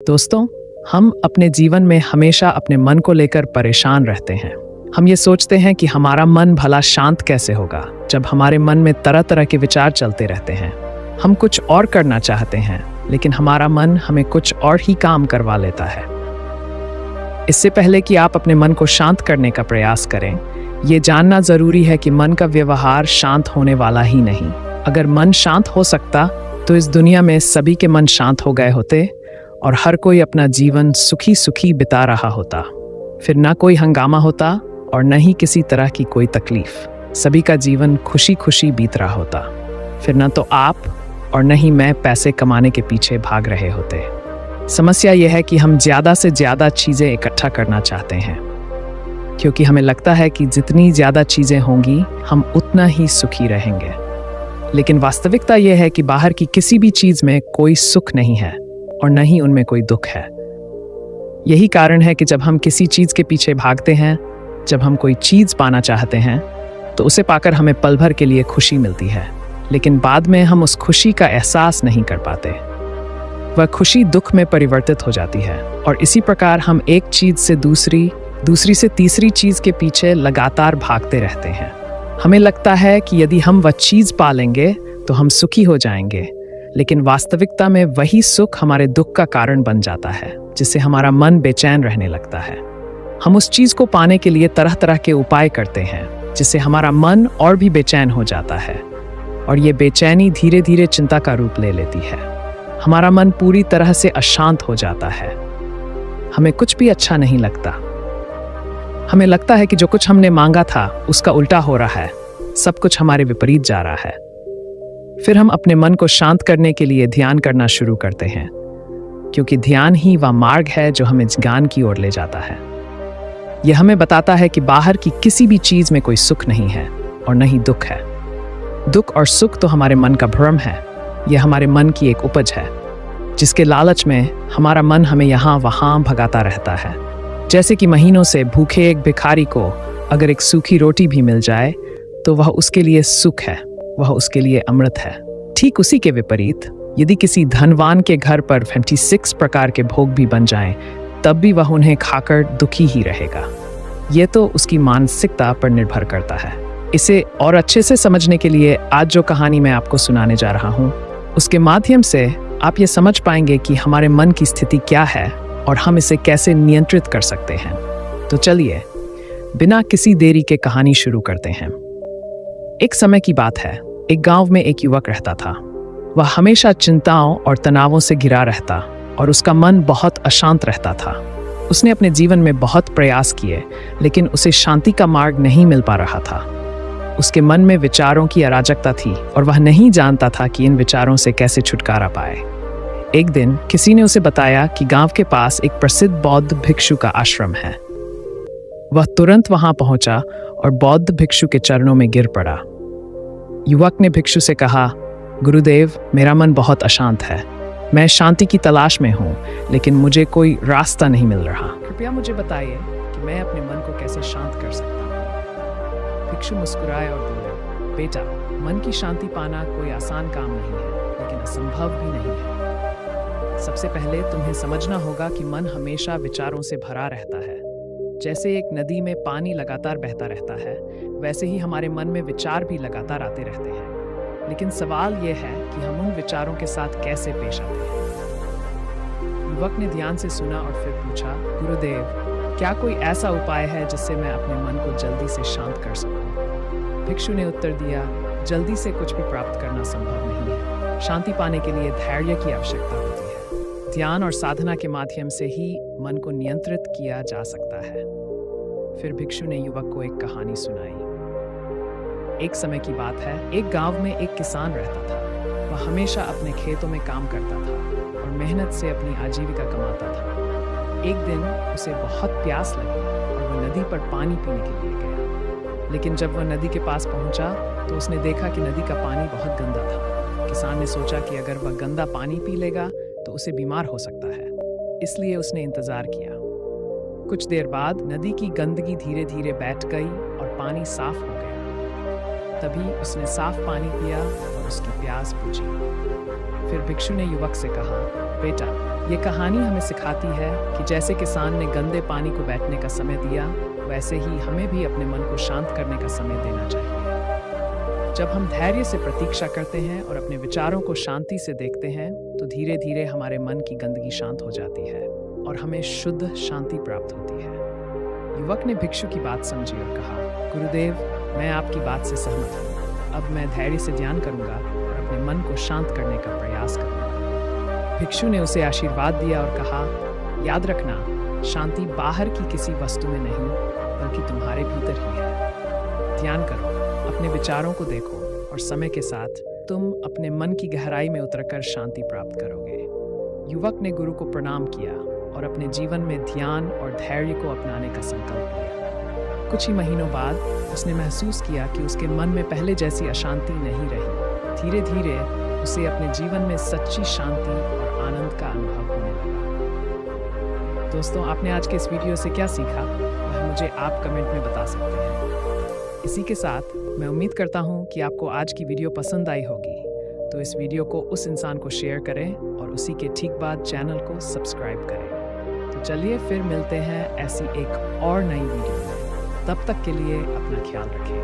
दोस्तों, हम अपने जीवन में हमेशा अपने मन को लेकर परेशान रहते हैं। हम ये सोचते हैं कि हमारा मन भला शांत कैसे होगा जब हमारे मन में तरह तरह के विचार चलते रहते हैं। हम कुछ और करना चाहते हैं, लेकिन हमारा मन हमें कुछ और ही काम करवा लेता है। इससे पहले कि आप अपने मन को शांत करने का प्रयास करें, ये जानना जरूरी है कि मन का व्यवहार शांत होने वाला ही नहीं। अगर मन शांत हो सकता तो इस दुनिया में सभी के मन शांत हो गए होते और हर कोई अपना जीवन सुखी सुखी बिता रहा होता। फिर ना कोई हंगामा होता और न ही किसी तरह की कोई तकलीफ। सभी का जीवन खुशी खुशी बीत रहा होता। फिर ना तो आप और न ही मैं पैसे कमाने के पीछे भाग रहे होते। समस्या यह है कि हम ज़्यादा से ज़्यादा चीज़ें इकट्ठा करना चाहते हैं, क्योंकि हमें लगता है कि जितनी ज़्यादा चीज़ें होंगी हम उतना ही सुखी रहेंगे। लेकिन वास्तविकता यह है कि बाहर की किसी भी चीज़ में कोई सुख नहीं है और न ही उनमें कोई दुख है। यही कारण है कि जब हम किसी चीज़ के पीछे भागते हैं, जब हम कोई चीज़ पाना चाहते हैं, तो उसे पाकर हमें पल भर के लिए खुशी मिलती है, लेकिन बाद में हम उस खुशी का एहसास नहीं कर पाते। वह खुशी दुख में परिवर्तित हो जाती है और इसी प्रकार हम एक चीज़ से दूसरी से तीसरी चीज़ के पीछे लगातार भागते रहते हैं। हमें लगता है कि यदि हम वह चीज़ पा लेंगे तो हम सुखी हो जाएंगे, लेकिन वास्तविकता में वही सुख हमारे दुख का कारण बन जाता है, जिससे हमारा मन बेचैन रहने लगता है। हम उस चीज़ को पाने के लिए तरह तरह के उपाय करते हैं, जिससे हमारा मन और भी बेचैन हो जाता है और ये बेचैनी धीरे धीरे चिंता का रूप ले लेती है। हमारा मन पूरी तरह से अशांत हो जाता है। हमें कुछ भी अच्छा नहीं लगता। हमें लगता है कि जो कुछ हमने मांगा था उसका उल्टा हो रहा है, सब कुछ हमारे विपरीत जा रहा है। फिर हम अपने मन को शांत करने के लिए ध्यान करना शुरू करते हैं, क्योंकि ध्यान ही वह मार्ग है जो हमें ज्ञान की ओर ले जाता है। यह हमें बताता है कि बाहर की किसी भी चीज में कोई सुख नहीं है और न ही दुख है। दुख और सुख तो हमारे मन का भ्रम है। यह हमारे मन की एक उपज है, जिसके लालच में हमारा मन हमें यहाँ वहाँ भगाता रहता है। जैसे कि महीनों से भूखे एक भिखारी को अगर एक सूखी रोटी भी मिल जाए तो वह उसके लिए सुख है, वह उसके लिए अमृत है। ठीक उसी के विपरीत यदि किसी धनवान के घर पर 56 प्रकार के भोग भी बन जाएं, तब भी वह उन्हें खाकर दुखी ही रहेगा। यह तो उसकी मानसिकता पर निर्भर करता है। इसे और अच्छे से समझने के लिए आज जो कहानी मैं आपको सुनाने जा रहा हूँ, उसके माध्यम से आप ये समझ पाएंगे कि हमारे मन की स्थिति क्या है और हम इसे कैसे नियंत्रित कर सकते हैं। तो चलिए बिना किसी देरी के कहानी शुरू करते हैं। एक समय की बात है। एक गांव में एक युवक रहता था। वह हमेशा चिंताओं और तनावों से घिरा रहता और उसका मन बहुत अशांत रहता था। उसने अपने जीवन में बहुत प्रयास किए, लेकिन उसे शांति का मार्ग नहीं मिल पा रहा था। उसके मन में विचारों की अराजकता थी और वह नहीं जानता था कि इन विचारों से कैसे छुटकारा पाए। एक दिन किसी ने उसे बताया कि गांव के पास एक प्रसिद्ध बौद्ध भिक्षु का आश्रम है। वह तुरंत वहां पहुंचा और बौद्ध भिक्षु के चरणों में गिर पड़ा। युवक ने भिक्षु से कहा, गुरुदेव, मेरा मन बहुत अशांत है। मैं शांति की तलाश में हूँ, लेकिन मुझे कोई रास्ता नहीं मिल रहा। कृपया मुझे बताइए कि मैं अपने मन को कैसे शांत कर सकता हूँ। भिक्षु मुस्कुराए और बोले, बेटा, मन की शांति पाना कोई आसान काम नहीं है, लेकिन असंभव भी नहीं है। सबसे पहले तुम्हें समझना होगा कि मन हमेशा विचारों से भरा रहता है। जैसे एक नदी में पानी लगातार बहता रहता है, वैसे ही हमारे मन में विचार भी लगातार आते रहते हैं। लेकिन सवाल यह है कि हम उन विचारों के साथ कैसे पेश आते हैं। युवक ने ध्यान से सुना और फिर पूछा, गुरुदेव, क्या कोई ऐसा उपाय है जिससे मैं अपने मन को जल्दी से शांत कर सकूं? भिक्षु ने उत्तर दिया, जल्दी से कुछ भी प्राप्त करना संभव नहीं है। शांति पाने के लिए धैर्य की आवश्यकता होती है। ध्यान और साधना के माध्यम से ही मन को नियंत्रित किया जा सकता है। फिर भिक्षु ने युवक को एक कहानी सुनाई। एक समय की बात है। एक गांव में एक किसान रहता था। वह हमेशा अपने खेतों में काम करता था और मेहनत से अपनी आजीविका कमाता था। एक दिन उसे बहुत प्यास लगी और वह नदी पर पानी पीने के लिए गया। लेकिन जब वह नदी के पास पहुंचा तो उसने देखा कि नदी का पानी बहुत गंदा था। किसान ने सोचा कि अगर वह गंदा पानी पी लेगा तो उसे बीमार हो सकता है, इसलिए उसने इंतजार किया। कुछ देर बाद नदी की गंदगी धीरे धीरे बैठ गई और पानी साफ हो गया। तभी उसने साफ पानी पिया और उसकी प्यास बुझी। फिर भिक्षु ने युवक से कहा, बेटा, ये कहानी हमें सिखाती है कि जैसे किसान ने गंदे पानी को बैठने का समय दिया, वैसे ही हमें भी अपने मन को शांत करने का समय देना चाहिए। जब हम धैर्य से प्रतीक्षा करते हैं और अपने विचारों को शांति से देखते हैं, तो धीरे धीरे हमारे मन की गंदगी शांत हो जाती है और हमें शुद्ध शांति प्राप्त होती है। युवक ने भिक्षु की बात समझी और कहा, गुरुदेव, मैं आपकी बात से सहमत हूँ। अब मैं धैर्य से ध्यान करूंगा और अपने मन को शांत करने का प्रयास करूंगा। भिक्षु ने उसे आशीर्वाद दिया और कहा, याद रखना, शांति बाहर की किसी वस्तु में नहीं, बल्कि तुम्हारे भीतर ही है। ध्यान करो, अपने विचारों को देखो और समय के साथ तुम अपने मन की गहराई में उतरकर शांति प्राप्त करोगे। युवक ने गुरु को प्रणाम किया और अपने जीवन में ध्यान और धैर्य को अपनाने का संकल्प लिया। कुछ ही महीनों बाद उसने महसूस किया कि उसके मन में पहले जैसी अशांति नहीं रही। धीरे धीरे उसे अपने जीवन में सच्ची शांति और आनंद का अनुभव होने लगा। दोस्तों, आपने आज के इस वीडियो से क्या सीखा, वह मुझे आप कमेंट में बता सकते हैं। इसी के साथ मैं उम्मीद करता हूँ कि आपको आज की वीडियो पसंद आई होगी, तो इस वीडियो को उस इंसान को शेयर करें और उसी के ठीक बाद चैनल को सब्सक्राइब करें। तो चलिए फिर मिलते हैं ऐसी एक और नई वीडियो में। तब तक के लिए अपना ख्याल रखें।